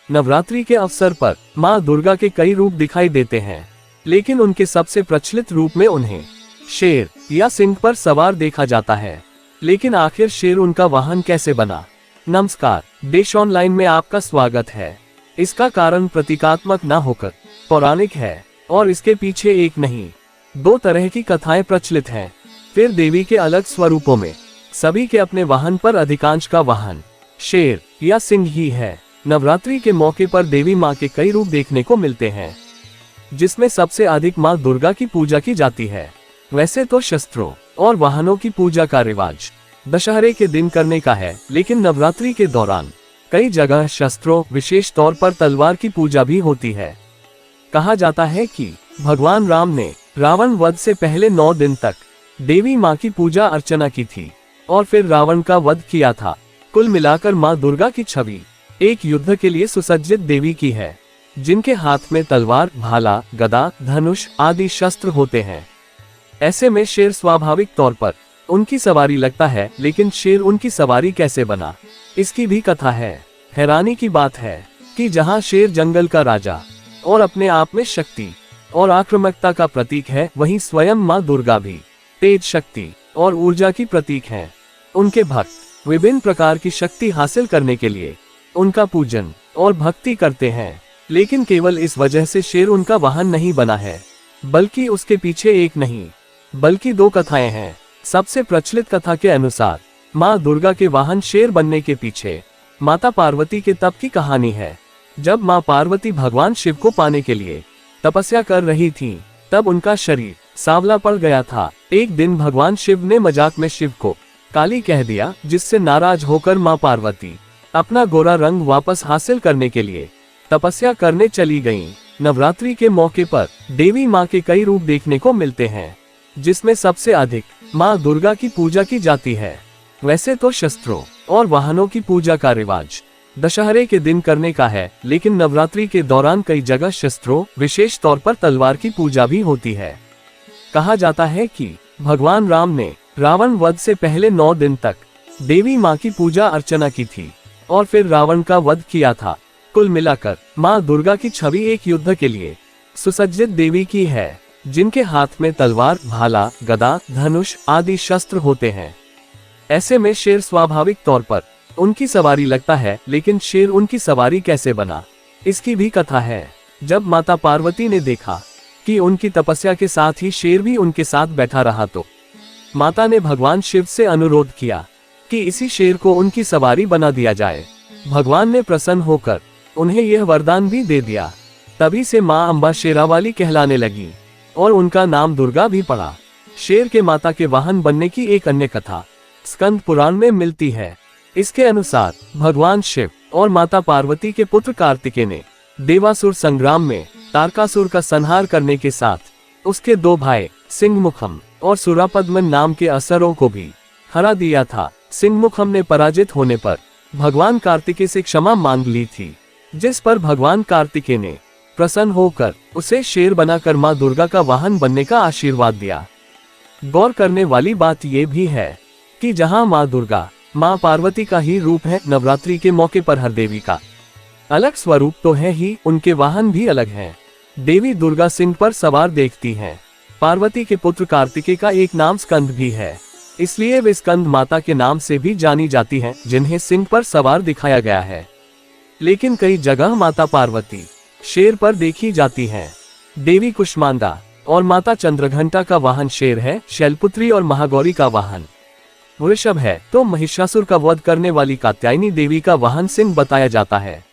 नवरात्रि के अवसर पर माँ दुर्गा के कई रूप दिखाई देते हैं, लेकिन उनके सबसे प्रचलित रूप में उन्हें शेर या सिंह पर सवार देखा जाता है। लेकिन आखिर शेर उनका वाहन कैसे बना? नमस्कार, देश ऑनलाइन में आपका स्वागत है। इसका कारण प्रतीकात्मक न होकर पौराणिक है और इसके पीछे एक नहीं, दो तरह की कथाएं प्रचलित हैं। फिर देवी के अलग स्वरूपों में सभी के अपने वाहन पर अधिकांश का वाहन शेर या सिंह ही है। नवरात्रि के मौके पर देवी माँ के कई रूप देखने को मिलते हैं, जिसमें सबसे अधिक माँ दुर्गा की पूजा की जाती है। वैसे तो शस्त्रों और वाहनों की पूजा का रिवाज दशहरे के दिन करने का है, लेकिन नवरात्रि के दौरान कई जगह शस्त्रों, विशेष तौर पर तलवार की पूजा भी होती है। कहा जाता है कि भगवान राम ने रावण वध से पहले 9 दिन तक देवी माँ की पूजा अर्चना की थी और फिर रावण का वध किया था। कुल मिलाकर माँ दुर्गा की छवि एक युद्ध के लिए सुसज्जित देवी की है, जिनके हाथ में तलवार, भाला, गदा, धनुष आदि शस्त्र होते हैं। ऐसे में शेर स्वाभाविक तौर पर उनकी सवारी लगता है, लेकिन शेर उनकी सवारी कैसे बना, इसकी भी कथा है। हैरानी की बात है कि जहां शेर जंगल का राजा और अपने आप में शक्ति और आक्रामकता का प्रतीक है, वहीं स्वयं माँ दुर्गा भी तेज शक्ति और ऊर्जा की प्रतीक हैं। उनके भक्त विभिन्न प्रकार की शक्ति हासिल करने के लिए उनका पूजन और भक्ति करते हैं, लेकिन केवल इस वजह से शेर उनका वाहन नहीं बना है, बल्कि उसके पीछे एक नहीं बल्कि 2 कथाएं हैं। सबसे प्रचलित कथा के अनुसार माँ दुर्गा के वाहन शेर बनने के पीछे माता पार्वती के तप की कहानी है। जब माँ पार्वती भगवान शिव को पाने के लिए तपस्या कर रही थीं, तब उनका शरीर सांवला पड़ गया था। एक दिन भगवान शिव ने मजाक में शिव को काली कह दिया, जिससे नाराज होकर माँ पार्वती अपना गोरा रंग वापस हासिल करने के लिए तपस्या करने चली गईं। नवरात्रि के मौके पर देवी माँ के कई रूप देखने को मिलते हैं, जिसमें सबसे अधिक माँ दुर्गा की पूजा की जाती है। वैसे तो शस्त्रों और वाहनों की पूजा का रिवाज दशहरे के दिन करने का है, लेकिन नवरात्रि के दौरान कई जगह शस्त्रों, विशेष तौर पर तलवार की पूजा भी होती है। कहा जाता है कि भगवान राम ने रावण वध से पहले 9 दिन तक देवी माँ की पूजा अर्चना की थी और फिर रावण का वध किया था। कुल मिलाकर माँ दुर्गा की छवि एक युद्ध के लिए सुसज्जित देवी की है, जिनके हाथ में तलवार, भाला, गदा, धनुष आदि शस्त्र होते हैं। ऐसे में शेर स्वाभाविक तौर पर उनकी सवारी लगता है, लेकिन शेर उनकी सवारी कैसे बना, इसकी भी कथा है। जब माता पार्वती ने देखा कि उनकी तपस्या के साथ ही शेर भी उनके साथ बैठा रहा, तो माता ने भगवान शिव से अनुरोध किया कि इसी शेर को उनकी सवारी बना दिया जाए। भगवान ने प्रसन्न होकर उन्हें यह वरदान भी दे दिया। तभी से माँ अम्बा शेरावाली कहलाने लगी और उनका नाम दुर्गा भी पड़ा। शेर के माता के वाहन बनने की एक अन्य कथा स्कंद पुराण में मिलती है। इसके अनुसार भगवान शिव और माता पार्वती के पुत्र कार्तिकेय ने देवासुर संग्राम में तारकासुर का संहार करने के साथ उसके 2 भाई सिंहमुखम और सुरापद्मन नाम के असुरों को भी हरा दिया था। सिंहमुखम ने पराजित होने पर भगवान कार्तिकेय से क्षमा मांग ली थी, जिस पर भगवान कार्तिकेय ने प्रसन्न होकर उसे शेर बनाकर माँ दुर्गा का वाहन बनने का आशीर्वाद दिया। गौर करने वाली बात यह भी है कि जहां माँ दुर्गा माँ पार्वती का ही रूप है, नवरात्रि के मौके पर हर देवी का अलग स्वरूप तो है ही, उनके वाहन भी अलग हैं। देवी दुर्गा सिंह पर सवार देखती हैं। पार्वती के पुत्र कार्तिकेय का एक नाम स्कंद भी है, इसलिए वे स्कंद माता के नाम से भी जानी जाती हैं, जिन्हें सिंह पर सवार दिखाया गया है। लेकिन कई जगह माता पार्वती शेर पर देखी जाती हैं। देवी कुष्मांडा और माता चंद्रघंटा का वाहन शेर है। शैलपुत्री और महागौरी का वाहन वृषभ है, तो महिषासुर का वध करने वाली कात्यायनी देवी का वाहन सिंह बताया जाता है।